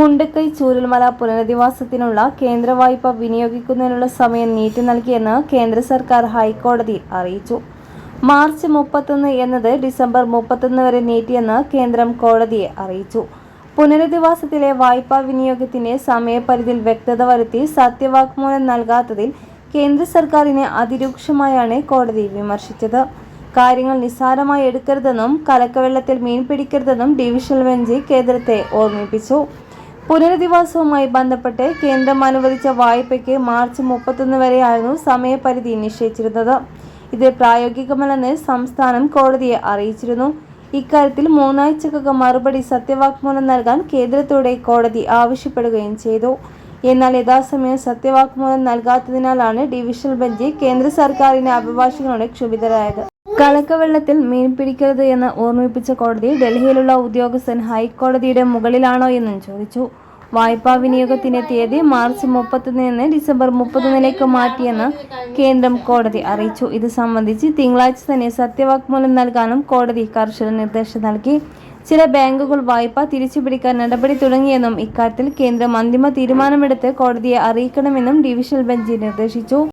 മുണ്ടക്കൈ ചൂരൽമല പുനരധിവാസത്തിനുള്ള കേന്ദ്ര വായ്പ വിനിയോഗിക്കുന്നതിനുള്ള സമയം നീട്ടി നൽകിയെന്ന് കേന്ദ്ര സർക്കാർ ഹൈക്കോടതിയിൽ അറിയിച്ചു. മാർച്ച് 31 എന്നത് ഡിസംബർ 31 വരെ നീട്ടിയെന്ന് കേന്ദ്രം കോടതിയെ അറിയിച്ചു. പുനരധിവാസത്തിലെ വായ്പാ വിനിയോഗത്തിന്റെ സമയപരിധിയിൽ വ്യക്തത വരുത്തി സത്യവാങ്മൂലം നൽകാത്തതിൽ കേന്ദ്ര സർക്കാരിനെ അതിരൂക്ഷമായാണ് കോടതി വിമർശിച്ചത്. കാര്യങ്ങൾ നിസ്സാരമായി എടുക്കരുതെന്നും കലക്കവെള്ളത്തിൽ മീൻ പിടിക്കരുതെന്നും ഡിവിഷണൽ ബെഞ്ച് കേന്ദ്രത്തെ ഓർമ്മിപ്പിച്ചു. പുനരധിവാസവുമായി ബന്ധപ്പെട്ട് കേന്ദ്രം അനുവദിച്ച വായ്പയ്ക്ക് മാർച്ച് 31 വരെയായിരുന്നു സമയപരിധി നിശ്ചയിച്ചിരുന്നത്. ഇത് പ്രായോഗികമല്ലെന്ന് സംസ്ഥാനം കോടതിയെ അറിയിച്ചിരുന്നു. ഇക്കാര്യത്തിൽ 3 ആഴ്ചക്കകം മറുപടി സത്യവാങ്മൂലം നൽകാൻ കേന്ദ്രത്തോട് കോടതി ആവശ്യപ്പെടുകയും ചെയ്തു. എന്നാൽ യഥാസമയം സത്യവാങ്മൂലം നൽകാത്തതിനാലാണ് ഡിവിഷണൽ ബെഞ്ച് കേന്ദ്ര സർക്കാരിന്റെ അഭിഭാഷകനോട് ക്ഷുഭിതരായത്. കലക്കവെള്ളത്തിൽ മീൻ പിടിക്കരുത് എന്ന് ഓർമ്മിപ്പിച്ച കോടതി ഡൽഹിയിലുള്ള ഉദ്യോഗസ്ഥൻ ഹൈക്കോടതിയുടെ മുകളിലാണോ എന്നും ചോദിച്ചു. വായ്പാ വിനിയോഗത്തിന്റെ തീയതി മാർച്ച് 31 നിന്ന് ഡിസംബർ 31 മാറ്റിയെന്ന് കേന്ദ്രം കോടതി അറിയിച്ചു. ഇത് സംബന്ധിച്ച് തിങ്കളാഴ്ച തന്നെ സത്യവാങ്മൂലം നൽകാനും കോടതി കർശന നിർദ്ദേശം നൽകി. ചില ബാങ്കുകൾ വായ്പ തിരിച്ചുപിടിക്കാൻ നടപടി തുടങ്ങിയെന്നും ഇക്കാര്യത്തിൽ കേന്ദ്രം അന്തിമ തീരുമാനമെടുത്ത് കോടതിയെ അറിയിക്കണമെന്നും ഡിവിഷണൽ ബെഞ്ച് നിർദ്ദേശിച്ചു.